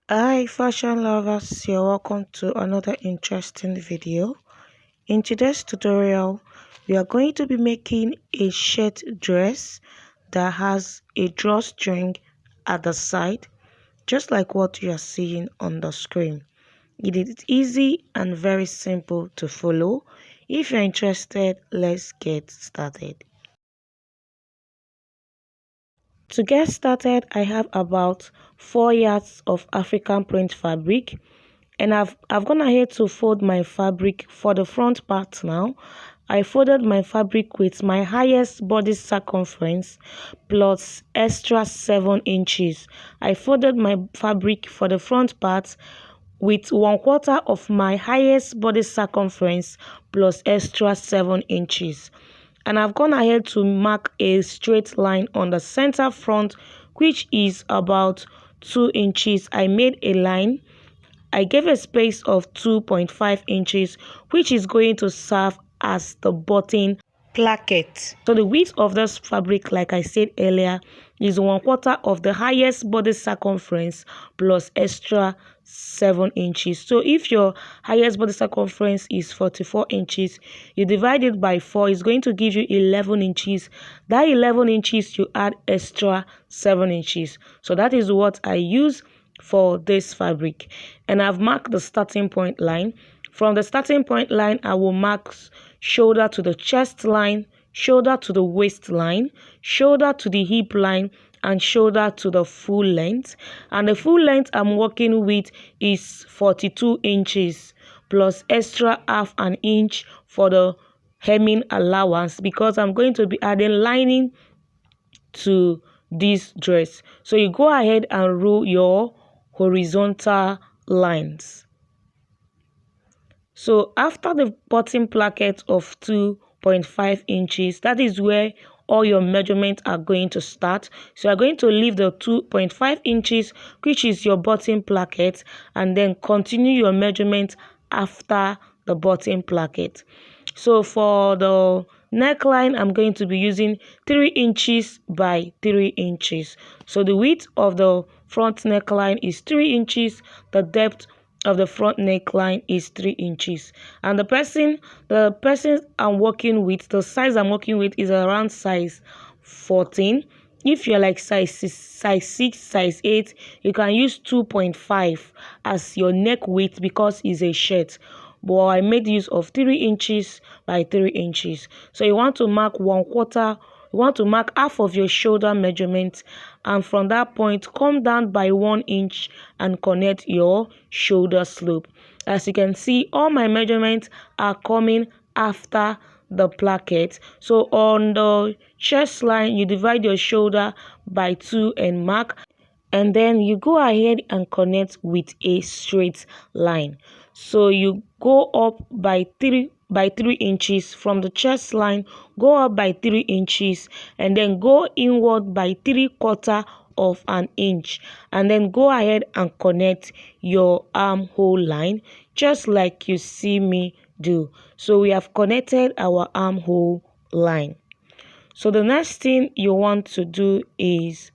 Hi fashion lovers, you're welcome to another interesting video. In today's tutorial, we are going to be making a shirt dress that has a drawstring at the side, just like what you are seeing on the screen. It is easy and very simple to follow. If you're interested, let's get started. To get started, I have about 4 yards of African print fabric, and I've gone ahead to fold my fabric for the front part. Now I folded my fabric with my highest body circumference plus extra 7 inches. I folded my fabric for the front part with 1/4 of my highest body circumference plus extra 7 inches. And I've gone ahead to mark a straight line on the center front, which is about 2 inches. I made a line. I gave a space of 2.5 inches, which is going to serve as the button placket. So the width of this fabric, like I said earlier, is 1/4 of the highest body circumference plus extra 7 inches. So if your highest body circumference is 44 inches, you divide it by 4, it's going to give you 11 inches. That 11 inches, you add extra 7 inches. So that is what I use for this fabric. And I've marked the starting point line. From the starting point line, I will mark shoulder to the chest line, shoulder to the waist line, shoulder to the hip line, and shoulder to the full length. And the full length I'm working with is 42 inches plus extra half an inch for the hemming allowance, because I'm going to be adding lining to this dress. So you go ahead and rule your horizontal lines. So after the bottom placket of 2.5 inches, that is where all your measurements are going to start. So you're going to leave the 2.5 inches, which is your bottom placket, and then continue your measurement after the bottom placket. So for the neckline, I'm going to be using 3 inches by 3 inches. So the width of the front neckline is 3 inches, the depth of the front neckline is 3 inches, and the person I'm working with, the size I'm working with is around size 14. If you're like size 6, size 8, you can use 2.5 as your neck width because it's a shirt. But I made use of 3 inches by 3 inches. So you want to mark 1/4. You want to mark half of your shoulder measurement, and from that point come down by 1 inch and connect your shoulder slope. As you can see, all my measurements are coming after the placket. So on the chest line, you divide your shoulder by 2 and mark, and then you go ahead and connect with a straight line. So you go up by 3 inches from the chest line, go up by 3 inches, and then go inward by 3/4 of an inch, and then go ahead and connect your armhole line just like you see me do. So we have connected our armhole line. So the next thing you want to do is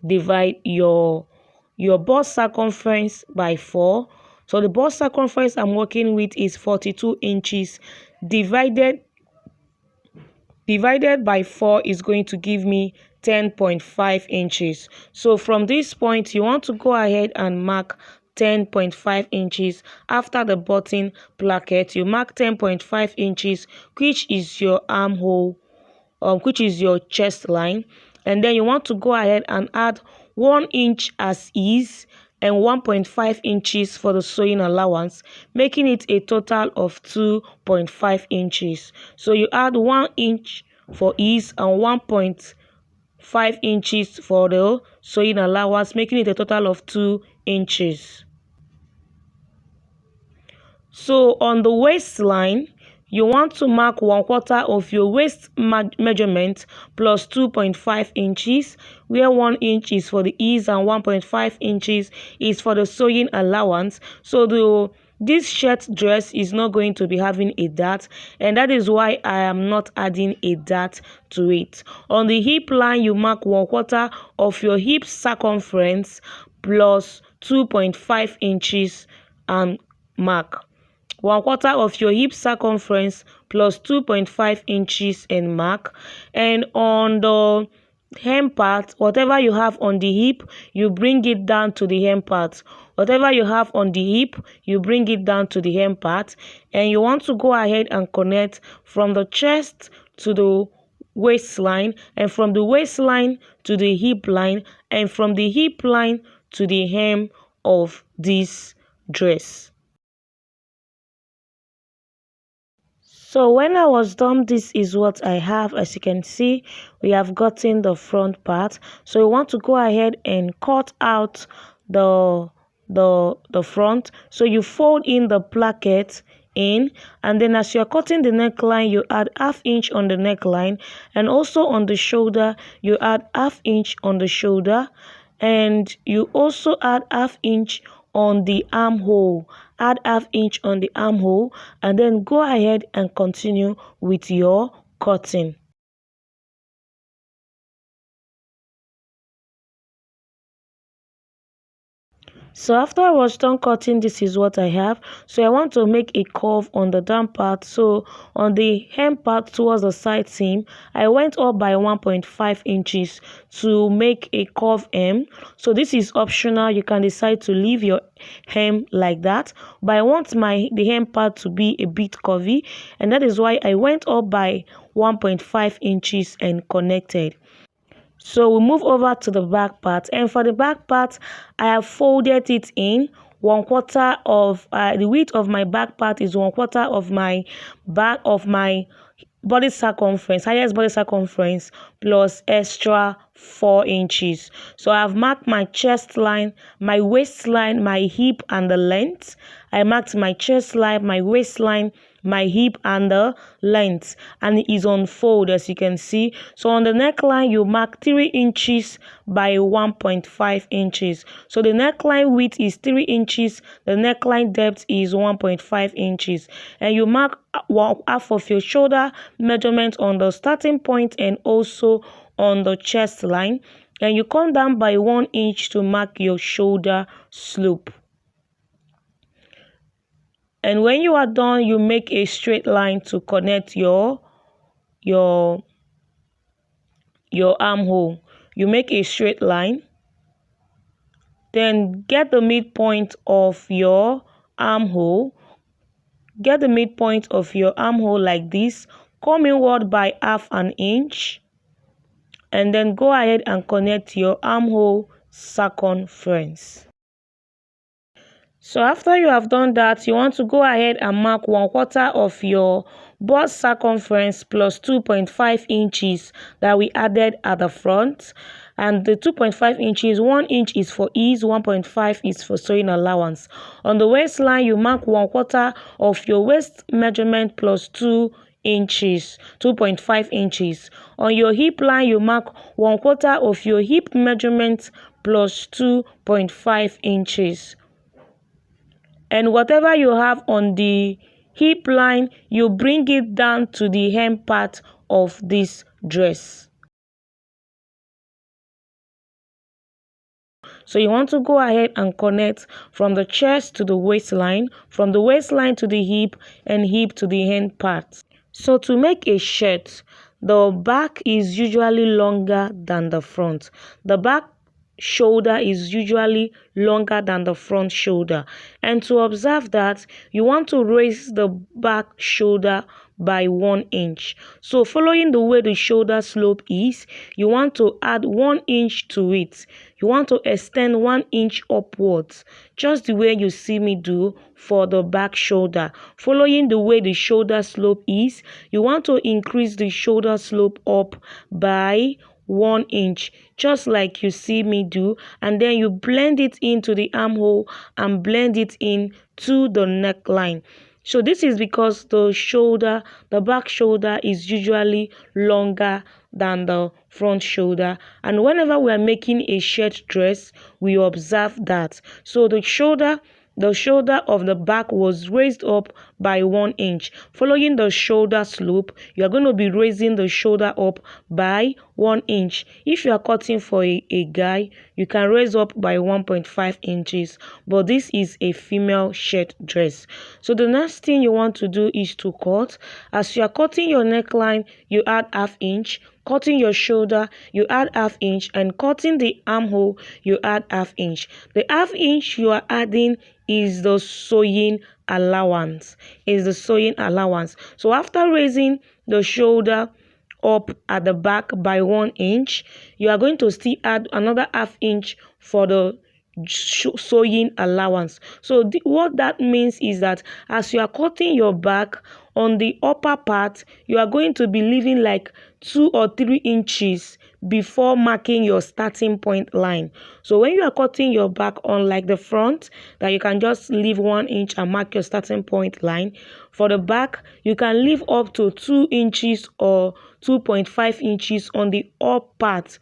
divide your bust circumference by 4. So the bust circumference I'm working with is 42 inches. Divided by 4 is going to give me 10.5 inches. So from this point, you want to go ahead and mark 10.5 inches after the button placket. You mark 10.5 inches, which is your armhole, which is your chest line, and then you want to go ahead and add 1 inch as is and 1.5 inches for the sewing allowance, making it a total of 2.5 inches. So you add 1 inch for ease and 1.5 inches for the sewing allowance, making it a total of 2 inches. So on the waistline, you want to mark 1/4 of your waist measurement plus 2.5 inches, where 1 inch is for the ease and 1.5 inches is for the sewing allowance. So this shirt dress is not going to be having a dart, and that is why I am not adding a dart to it. On the hip line, you mark 1/4 of your hip circumference plus 2.5 inches and mark. 1/4 of your hip circumference plus 2.5 inches and mark. And on the hem part, whatever you have on the hip, you bring it down to the hem part. Whatever you have on the hip, you bring it down to the hem part. And you want to go ahead and connect from the chest to the waistline, and from the waistline to the hip line, and from the hip line to the hem of this dress. So when I was done, this is what I have. As you can see, we have gotten the front part. So you want to go ahead and cut out the front. So you fold in the placket in, and then as you're cutting the neckline, you add 1/2 inch on the neckline, and also on the shoulder you add 1/2 inch on the shoulder, and you also add 1/2 inch on the armhole. Add 1/2 inch on the armhole, and then go ahead and continue with your cutting. So after I was done cutting, this is what I have. So I want to make a curve on the down part. So on the hem part towards the side seam, I went up by 1.5 inches to make a curve hem. So this is optional. You can decide to leave your hem like that, but I want the hem part to be a bit curvy, and that is why I went up by 1.5 inches and connected. So we move over to the back part, and for the back part, I have folded it in 1/4 of the width of my back part is 1/4 of my body circumference, highest body circumference, plus extra 4 inches. So I have marked my chest line, my waistline, my hip, and the length. I marked my chest line, my waistline, my hip, and the length, and it is on fold, as you can see. So on the neckline, you mark 3 inches by 1.5 inches. So the neckline width is 3 inches, the neckline depth is 1.5 inches, and you mark 1/2 of your shoulder measurement on the starting point and also on the chest line, and you come down by 1 inch to mark your shoulder slope. And when you are done, you make a straight line to connect your armhole. You make a straight line, then get the midpoint of your armhole. Get the midpoint of your armhole like this, come inward by 1/2 an inch, and then go ahead and connect your armhole circumference. So after you have done that, you want to go ahead and mark 1/4 of your bust circumference plus 2.5 inches that we added at the front. And the 2.5 inches, 1 inch is for ease, 1.5 is for sewing allowance. On the waistline, you mark 1/4 of your waist measurement plus 2 inches, 2.5 inches. On your hip line, you mark 1/4 of your hip measurement plus 2.5 inches. And whatever you have on the hip line, you bring it down to the hem part of this dress. So you want to go ahead and connect from the chest to the waistline, from the waistline to the hip, and hip to the hand part. So to make a shirt, the back is usually longer than the front. The back shoulder is usually longer than the front shoulder, and to observe that, you want to raise the back shoulder by 1 inch. So following the way the shoulder slope is, you want to add 1 inch to it. You want to extend 1 inch upwards, just the way you see me do for the back shoulder. Following the way the shoulder slope is, you want to increase the shoulder slope up by 1 inch, just like you see me do, and then you blend it into the armhole and blend it in to the neckline. So this is because the back shoulder is usually longer than the front shoulder, and whenever we are making a shirt dress, we observe that. So the shoulder the shoulder of the back was raised up by 1 inch. Following the shoulder slope, you are going to be raising the shoulder up by 1 inch. If you are cutting for a guy, you can raise up by 1.5 inches, but this is a female shirt dress. So the next thing you want to do is to cut. As you are cutting your neckline, you add ½ inch. Cutting your shoulder, you add ½ inch, and cutting the armhole, you add ½ inch. The ½ inch you are adding is the sewing allowance. So after raising the shoulder up at the back by 1 inch, you are going to still add another ½ inch for the sewing allowance. So what that means is that as you are cutting your back, on the upper part, you are going to be leaving like 2 or 3 inches before marking your starting point line. So when you are cutting your back, unlike the front, that you can just leave 1 inch and mark your starting point line, for the back, you can leave up to 2 inches or 2.5 inches on the up part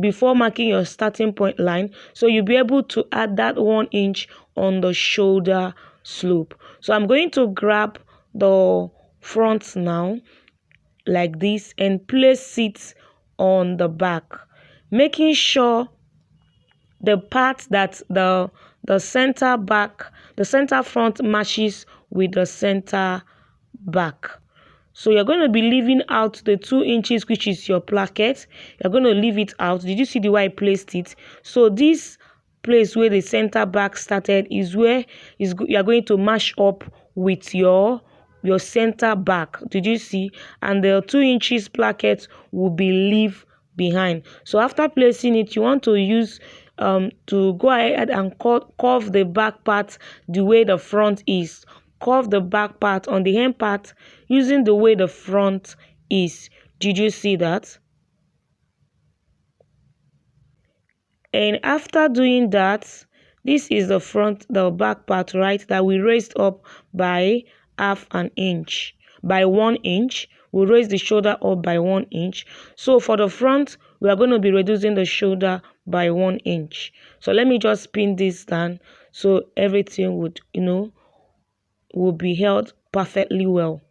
before marking your starting point line. So you'll be able to add that 1 inch on the shoulder slope. So I'm going to grab the front now like this and place it on the back, making sure the part that the center front matches with the center back. So you're going to be leaving out the 2 inches, which is your placket. You're going to leave it out. Did you see the way I placed it? So this place where the center back started is where you're going to match up with your center back. Did you see? And the 2 inches placket will be leave behind. So after placing it, you want to use to go ahead and curve the back part the way the front is. Curve the back part on the hem part using the way the front is. Did you see that? And after doing that, this is the back part, right, that we raised up by ½ inch. By 1 inch, we raise the shoulder up by 1 inch. So for the front, we are going to be reducing the shoulder by 1 inch. So let me just pin this down so everything would, will be held perfectly well.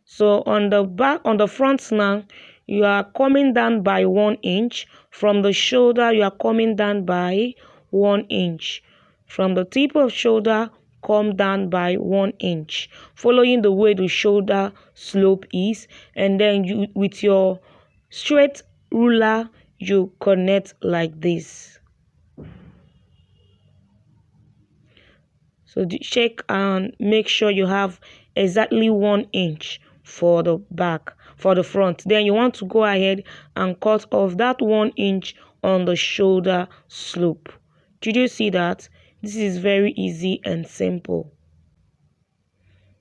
So on the front now, you are coming down by 1 inch. From the shoulder, you are coming down by 1 inch. From the tip of shoulder, come down by 1 inch, following the way the shoulder slope is, and then you, with your straight ruler, you connect like this. So check and make sure you have exactly 1 inch for the back, for the front. Then you want to go ahead and cut off that 1 inch on the shoulder slope. Did you see that? This is very easy and simple.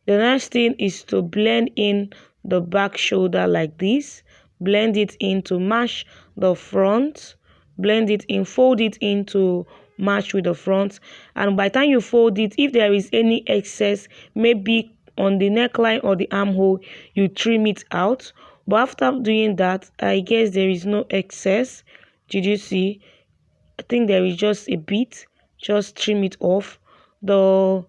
The next thing is to blend in the back shoulder like this. Blend it in to match the front. Blend it in, fold it in to match with the front. And by the time you fold it, if there is any excess, maybe on the neckline or the armhole, you trim it out. But after doing that, I guess there is no excess. Did you see? I think there is just a bit. Just trim it off. The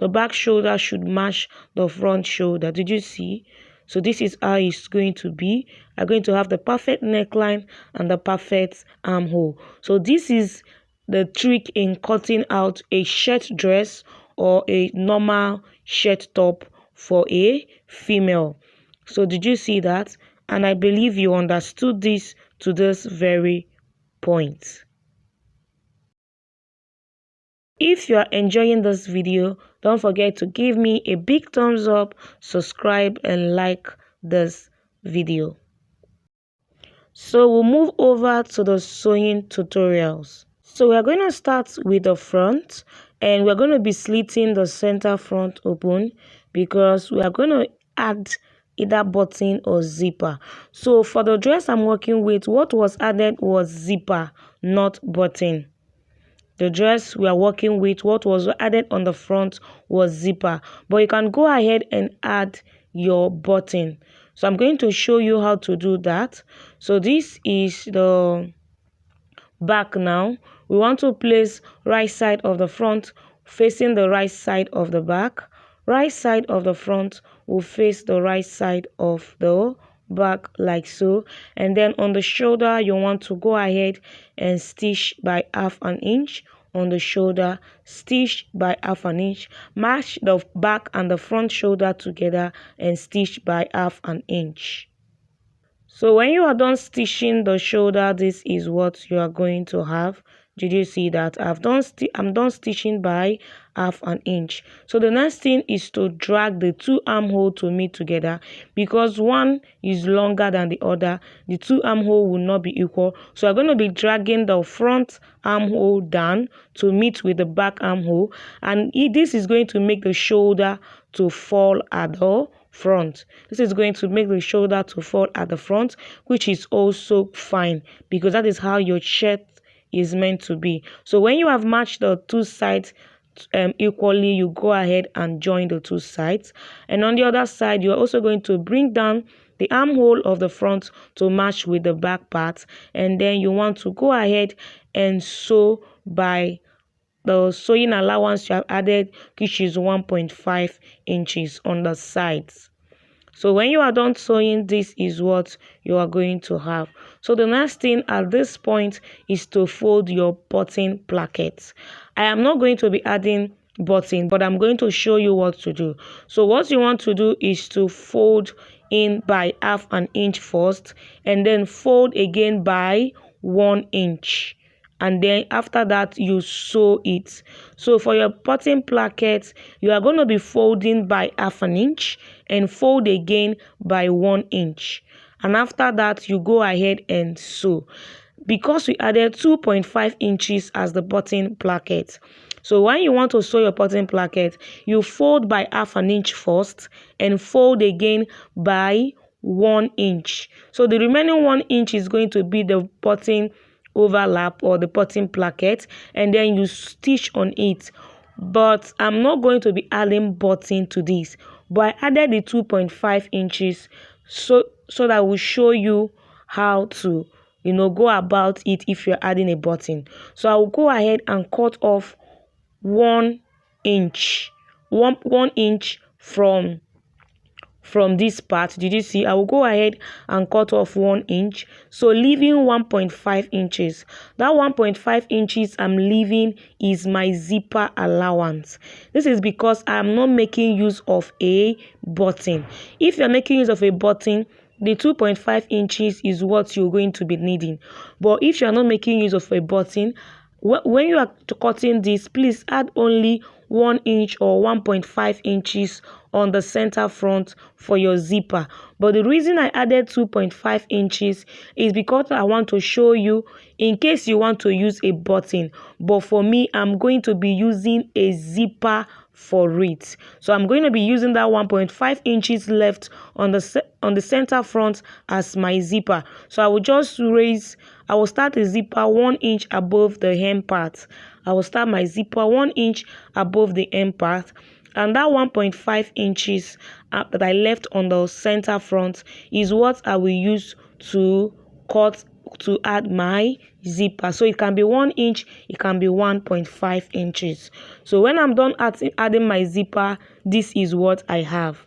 back shoulder should match the front shoulder. Did you see? So this is how it's going to be. I'm going to have the perfect neckline and the perfect armhole. So this is the trick in cutting out a shirt dress or a normal shirt top for a female. So did you see that? And I believe you understood this to this very point. If you are enjoying this video, don't forget to give me a big thumbs up, subscribe and like this video. So we'll move over to the sewing tutorials. So we're going to start with the front, and we're going to be slitting the center front open because we are going to add either button or zipper. So for the dress I'm working with, what was added was zipper, not button. The dress we are working with, what was added on the front was zipper, but you can go ahead and add your button. So I'm going to show you how to do that. So this is the back now. we want to place right side of the front facing the right side of the back. Right side of the front will face the right side of the back, like so. And then on the shoulder, you want to go ahead and stitch by half an inch. On the shoulder, stitch by half an inch. Match the back and the front shoulder together and stitch by half an inch. So when you are done stitching the shoulder, this is what you are going to have. Did you see that? I'm done stitching by half an inch. So the next thing is to drag the two armhole to meet together, because one is longer than the other. The two armhole will not be equal. So I'm going to be dragging the front armhole down to meet with the back armhole, and this is going to make the shoulder to fall at the front. This is going to make the shoulder to fall at the front, which is also fine because that is how your shirt is meant to be. So when you have matched the two sides equally, you go ahead and join the two sides, and on the other side you are also going to bring down the armhole of the front to match with the back part, and then you want to go ahead and sew by the sewing allowance you have added, which is 1.5 inches on the sides. So when you are done sewing, this is what you are going to have. So the next thing at this point is to fold your button plackets. I am not going to be adding button, but I'm going to show you what to do. So what you want to do is to fold in by half an inch first, and then fold again by 1 inch. And then after that you sew it. So for your button placket, you are going to be folding by half an inch and fold again by 1 inch, and after that you go ahead and sew, because we added 2.5 inches as the button placket. So when you want to sew your button placket, you fold by half an inch first and fold again by 1 inch. So the remaining 1 inch is going to be the button overlap or the button placket, and then you stitch on it. But I'm not going to be adding button to this, but I added the 2.5 inches so that I will show you how to go about it if you're adding a button. So I will go ahead and cut off 1 inch, one inch from this part. Did you see? I will go ahead and cut off 1 inch, so leaving 1.5 inches. That 1.5 inches I'm leaving is my zipper allowance. This is because I'm not making use of a button. If you're making use of a button, the 2.5 inches is what you're going to be needing. But if you're not making use of a button, when you are cutting this, please add only 1 inch or 1.5 inches on the center front for your zipper. But the reason I added 2.5 inches is because I want to show you in case you want to use a button. But for me, I'm going to be using a zipper for it. So I'm going to be using that 1.5 inches left on the center front as my zipper. So I will start the zipper 1 inch above the hem part. I will start my zipper 1 inch above the hem part, and that 1.5 inches that I left on the center front is what I will use to cut to add my zipper. So it can be 1 inch, it can be 1.5 inches. So when I'm done adding my zipper, this is what I have.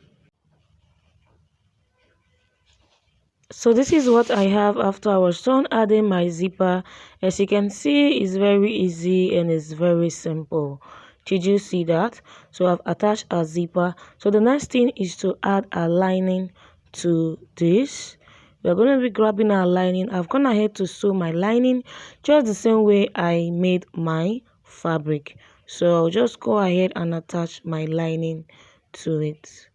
So this is what I have after I was done adding my zipper. As you can see, it's very easy and it's very simple. Did you see that? So I've attached a zipper. So the next thing is to add a lining to this. We're going to be grabbing our lining. I've gone ahead to sew my lining just the same way I made my fabric. So I'll just go ahead and attach my lining to it.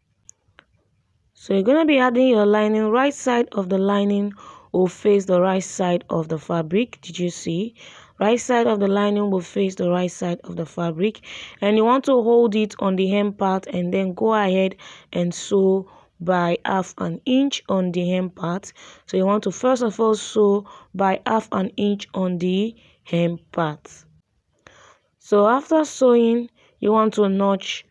So you're going to be adding your lining. Right side of the lining will face the right side of the fabric. Did you see? Right side of the lining will face the right side of the fabric, and you want to hold it on the hem part and then go ahead and sew by half an inch on the hem part. So you want to first of all sew by half an inch on the hem part. So after sewing, you want to notch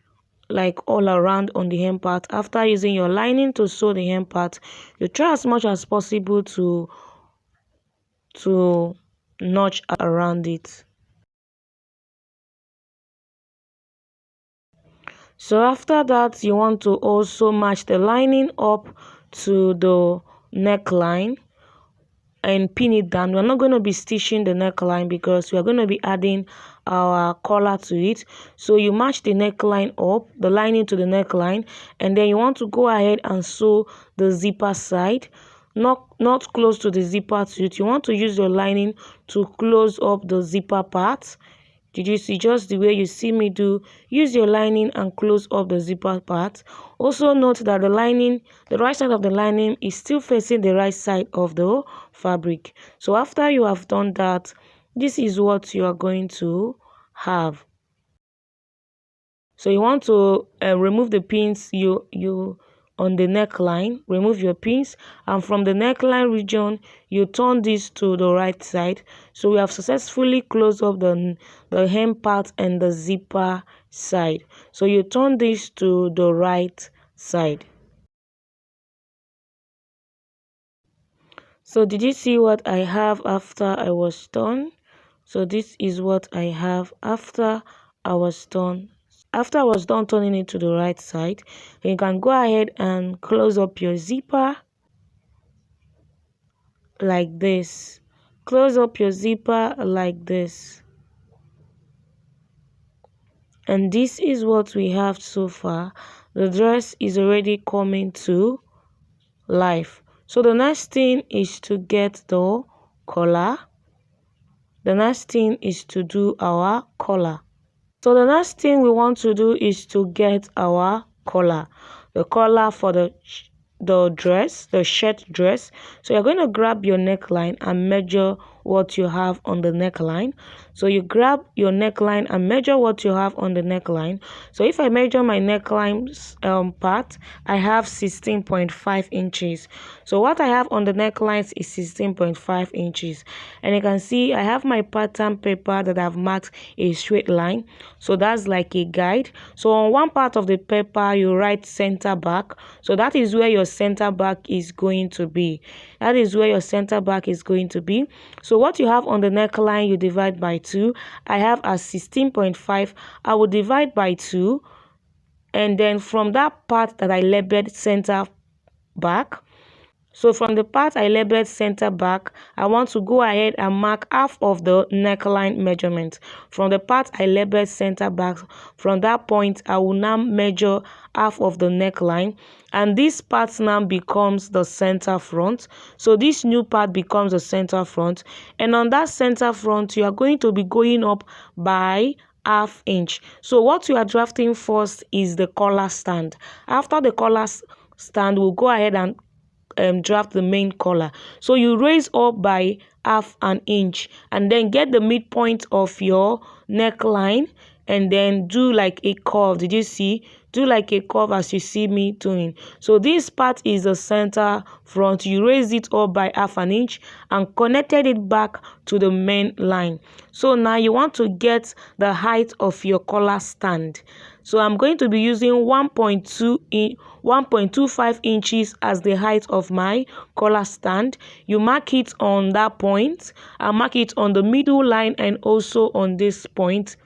like all around on the hem part. After using your lining to sew the hem part, you try as much as possible to notch around it. So after that, you want to also match the lining up to the neckline and pin it down. We're not going to be stitching the neckline because we are going to be adding our collar to it. So you match the neckline up, the lining to the neckline, and then you want to go ahead and sew the zipper side, not close to the zipper to it. You want to use your lining to close up the zipper part. Did you see? Just the way you see me do, use your lining and close up the zipper part. Also note that the right side of the lining is still facing the right side of the fabric. So after you have done that, this is what you are going to have. So you want to remove the pins you on the neckline, remove your pins, and from the neckline region you turn this to the right side. So we have successfully closed up the hem part and the zipper side. So you turn this to the right side. So did you see what I have after I was done? So this is what I have after I was done. After I was done turning it to the right side, you can go ahead and close up your zipper like this. Close up your zipper like this. And this is what we have so far. The dress is already coming to life. So the next thing is to get the collar. The next thing is to do our collar. So the next thing we want to do is to get our collar. The collar for the dress, the shirt dress. So you're going to grab your neckline and measure what you have on the neckline. So you grab your neckline and measure what you have on the neckline. So if I measure my neckline part, I have 16.5 inches. So what I have on the necklines is 16.5 inches. And you can see I have my pattern paper that I've marked a straight line. So that's like a guide. So on one part of the paper, you write center back. So that is where your center back is going to be. That is where your center back is going to be. So what you have on the neckline, you divide by 2. I have as 16.5. I will divide by 2. And then from that part that I labeled center back, so from the part I labeled center back, I want to go ahead and mark half of the neckline measurement. From the part I labeled center back, from that point, I will now measure half of the neckline. And this part now becomes the center front. So this new part becomes the center front. And on that center front, you are going to be going up by ½ inch. So what you are drafting first is the collar stand. After the collar stand, we'll go ahead and draft the main collar. So you raise up by ½ inch and then get the midpoint of your neckline and then do like a curve. Did you see? Do like a curve as you see me doing. So this part is the center front. You raise it up by ½ inch and connected it back to the main line. So now you want to get the height of your collar stand. So I'm going to be using 1.25 inches as the height of my collar stand. You mark it on that point. I mark it on the middle line and also on this point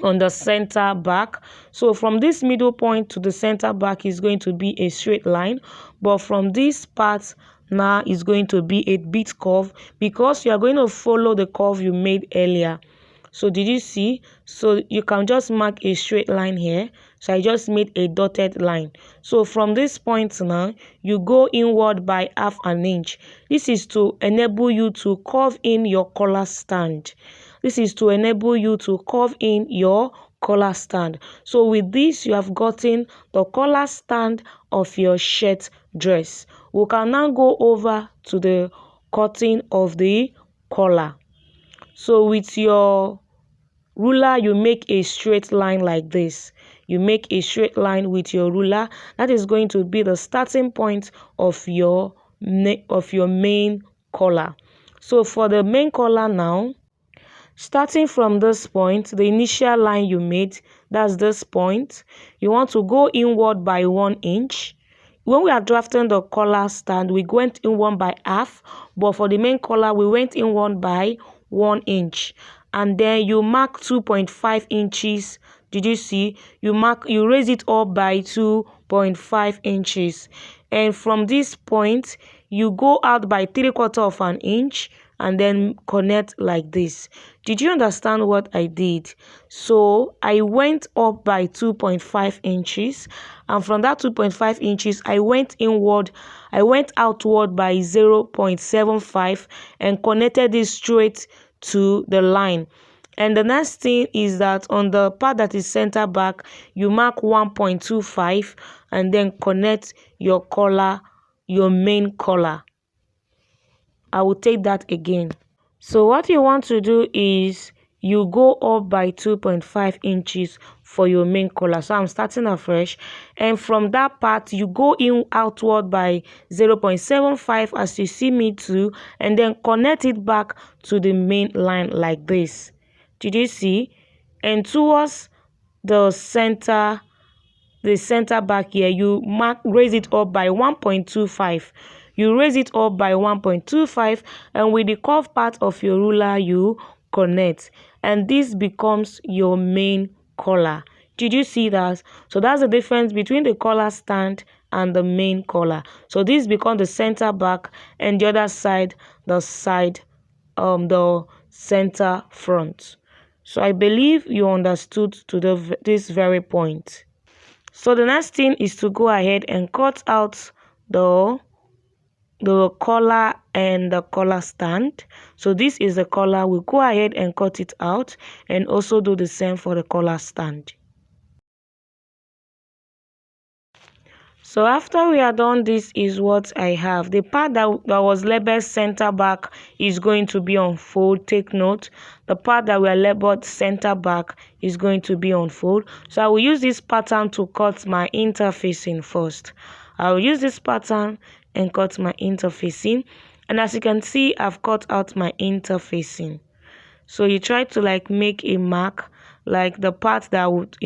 on the center back. So from this middle point to the center back is going to be a straight line, but from this part now is going to be a bit curve because you are going to follow the curve you made earlier. So did you see? So you can just mark a straight line here. So I just made a dotted line. So from this point now, you go inward by ½ inch. This is to enable you to curve in your collar stand. This is to enable you to curve in your collar stand. So with this, you have gotten the collar stand of your shirt dress. We can now go over to the cutting of the collar. So with your ruler, you make a straight line like this. You make a straight line with your ruler. That is going to be the starting point of your main collar. So for the main collar now, starting from this point, the initial line you made, that's this point, you want to go inward by 1 inch. When we are drafting the collar stand, we went inward by half, but for the main collar, we went inward by 1 inch. And then you mark 2.5 inches Did you see? You raise it up by 2.5 inches, and from this point you go out by 3/4 of an inch and then connect like this. Did you understand what I did? So I went up by 2.5 inches, and from that 2.5 inches I went outward by 0.75 and connected it straight to the line. And the next thing is that on the part that is center back, you mark 1.25 and then connect your collar, your main collar. I will take that again. So what you want to do is you go up by 2.5 inches for your main collar. So I'm starting afresh, and from that part you go in outward by 0.75 as you see me do, and then connect it back to the main line like this. Did you see? And towards the center back here, you raise it up by 1.25. You raise it up by 1.25, and with the curved part of your ruler you connect, and this becomes your main collar. Did you see that? So that's the difference between the collar stand and the main collar. So this becomes the center back, and the other side the center front. So I believe you understood to this very point. So the next thing is to go ahead and cut out the collar and the collar stand. So this is the collar. We'll go ahead and cut it out, and also do the same for the collar stand. So after we are done, this is what I have. The part that was labeled center back is going to be on fold. Take note, the part that were labeled center back is going to be on fold. So I will use this pattern to cut my interfacing first. I will use this pattern and cut my interfacing, and as you can see, I've cut out my interfacing. So you try to make a mark, like the part that would,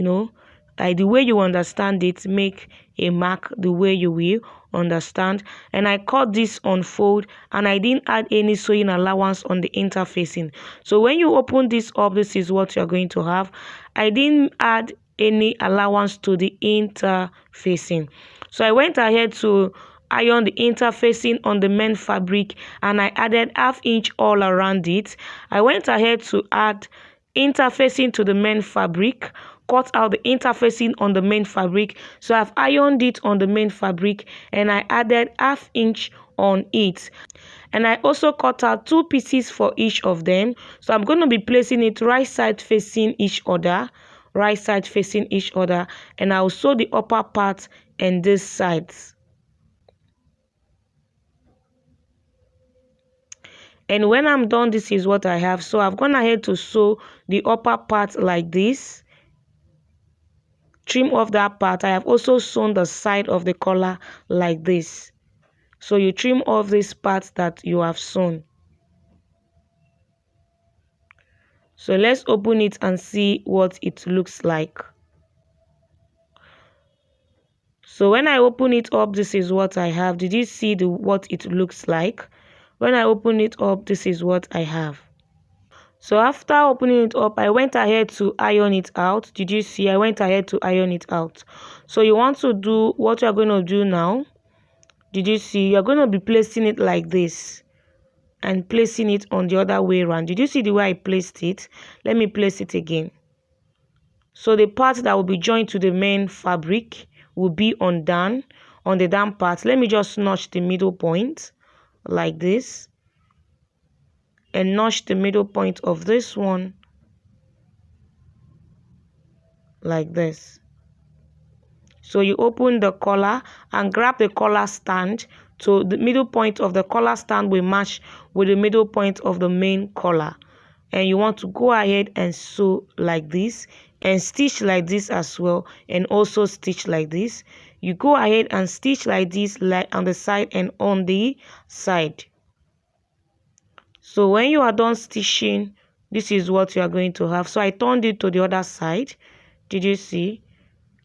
like the way you understand it, make a mark the way you will understand. And I cut this on fold, and I didn't add any sewing allowance on the interfacing. So when you open this up, this is what you're going to have. I didn't add any allowance to the interfacing. So I went ahead to iron the interfacing on the main fabric, and I added 1/2 inch all around it. I went ahead to add interfacing to the main fabric, cut out the interfacing on the main fabric. So I've ironed it on the main fabric, and I added 1/2 inch on it, and I also cut out 2 pieces for each of them. So I'm going to be placing it right side facing each other, and I'll sew the upper part and this sides. And when I'm done, this is what I have. So I've gone ahead to sew the upper part like this, trim off that part. I have also sewn the side of the collar like this. So you trim off this part that you have sewn. So let's open it and see what it looks like. So when I open it up, this is what I have. Did you see what it looks like? When I open it up, this is what I have. So after opening it up, I went ahead to iron it out. Did you see? I went ahead to iron it out. So you want to do what you're going to do now. Did you see? You're going to be placing it like this and placing it on the other way around. Did you see the way I placed it? Let me place it again. So the part that will be joined to the main fabric will be on the down part. Let me just notch the middle point like this, and notch the middle point of this one like this. So you open the collar and grab the collar stand. So the middle point of the collar stand will match with the middle point of the main collar, and you want to go ahead and sew like this and stitch like this as well, and also stitch like this. You go ahead and stitch like this, like on the side and on the side. So when you are done stitching, this is what you are going to have. So I turned it to the other side. Did you see?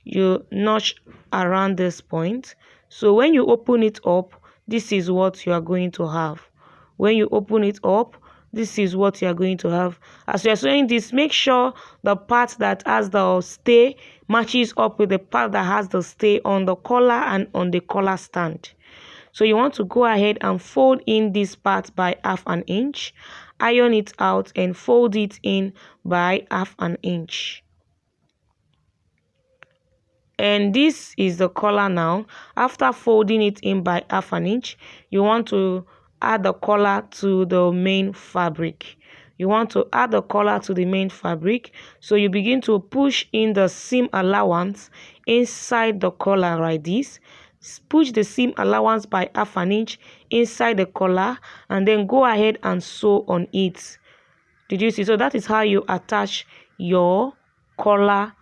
You notch around this point. So when you open it up, this is what you are going to have. When you open it up, this is what you are going to have. As you are sewing this, make sure the part that has the stay matches up with the part that has the stay on the collar and on the collar stand. So you want to go ahead and fold in this part by 1/2 inch, iron it out and fold it in by 1/2 inch. And this is the collar now. After folding it in by 1/2 inch, you want to add the collar to the main fabric. You want to add the collar to the main fabric. So you begin to push in the seam allowance inside the collar like this. Push the seam allowance by 1/2 inch inside the collar and then go ahead and sew on it. Did you see? So that is how you attach your collar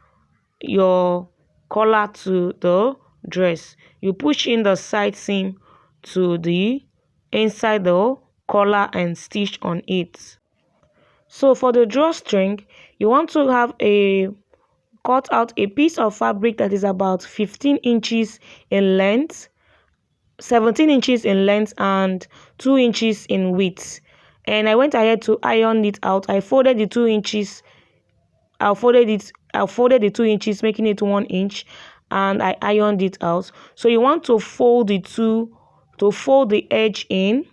to the dress. You push in the side seam to the inside the collar and stitch on it. So for the drawstring, you want to have cut out a piece of fabric that is about 15 inches in length, 17 inches in length and 2 inches in width. And I went ahead to iron it out. I folded the 2 inches. I folded the 2 inches, making it 1 inch, and I ironed it out. So you want to fold the edge in.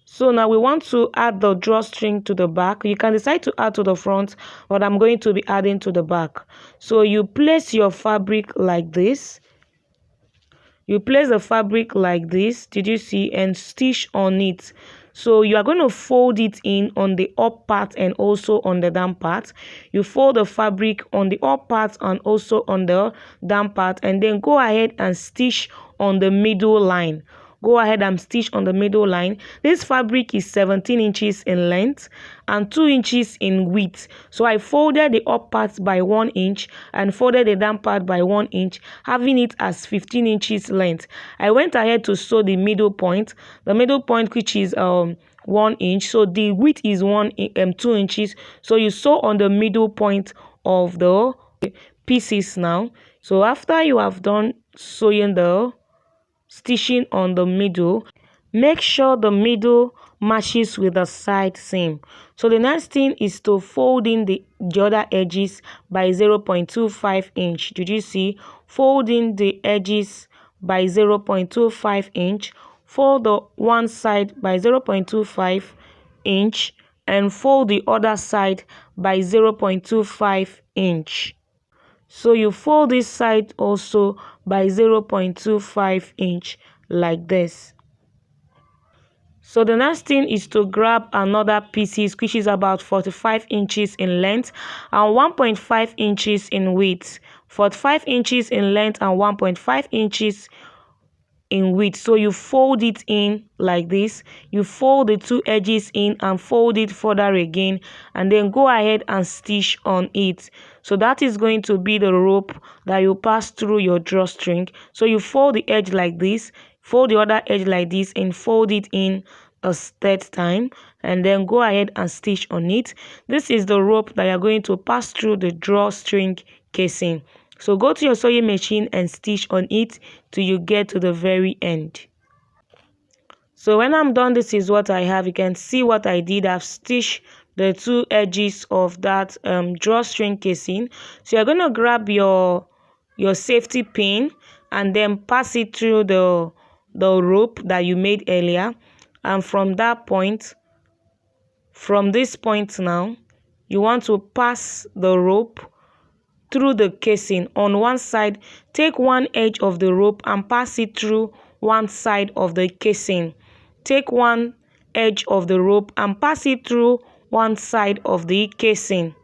So now we want to add the drawstring to the back. You can decide to add to the front, but I'm going to be adding to the back. So you place your fabric like this. You place the fabric like this, did you see, and stitch on it. So you are going to fold it in on the up part and also on the down part. You fold the fabric on the up part and also on the down part, and then go ahead and stitch on the middle line. Go ahead and stitch on the middle line. This fabric is 17 inches in length and 2 inches in width. So I folded the up part by 1 inch and folded the down part by 1 inch, having it as 15 inches length. I went ahead to sew the middle point, which is 1 inch. So the width is 2 inches. So you sew on the middle point of the pieces now. So after you have done sewing the stitching on the middle, make sure the middle matches with the side seam. So the next thing is to fold in the other edges by 0.25 inch. Did you see? Fold in the edges by 0.25 inch. Fold the one side by 0.25 inch and fold the other side by 0.25 inch. So you fold this side also by 0.25 inch like this. So the next thing is to grab another pieces which is about 45 inches in length and 1.5 inches in width. 45 inches in length and 1.5 inches in width. So you fold it in like this. You fold the two edges in and fold it further again, and then go ahead and stitch on it. So that is going to be the rope that you pass through your drawstring. So you fold the edge like this, fold the other edge like this, and fold it in a third time, and then go ahead and stitch on it. This is the rope that you're going to pass through the drawstring casing. So go to your sewing machine and stitch on it till you get to the very end. So when I'm done, this is what I have. You can see what I did. I've stitched the two edges of that drawstring casing. So you're going to grab your safety pin and then pass it through the rope that you made earlier. And from that point, from this point now, you want to pass the rope through the casing. On one side, take one edge of the rope and pass it through one side of the casing. Take one edge of the rope and pass it through one side of the casing.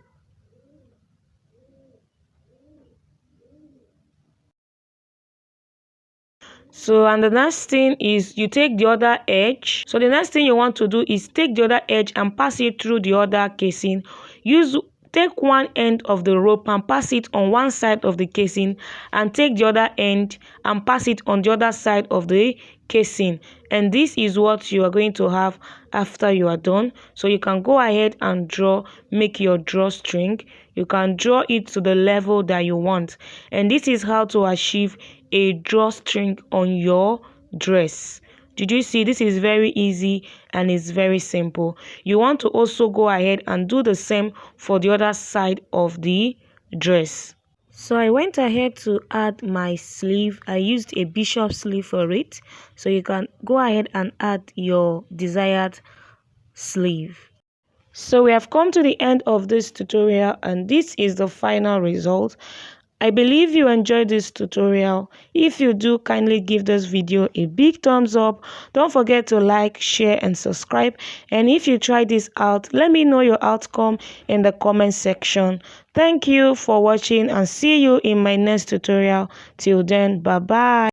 So, and the next thing is you take the other edge. So the next thing you want to do is take the other edge and pass it through the other casing. Take one end of the rope and pass it on one side of the casing, and take the other end and pass it on the other side of the casing. And this is what you are going to have after you are done. So you can go ahead and make your drawstring. You can draw it to the level that you want. And this is how to achieve a drawstring on your dress. Did you see? This is very easy and it's very simple. You want to also go ahead and do the same for the other side of the dress. So I went ahead to add my sleeve. I used a bishop sleeve for it. So you can go ahead and add your desired sleeve. So we have come to the end of this tutorial, and this is the final result. I believe you enjoyed this tutorial. If you do, kindly give this video a big thumbs up. Don't forget to like, share and subscribe. And if you try this out, let me know your outcome in the comment section. Thank you for watching and see you in my next tutorial. Till then, bye bye.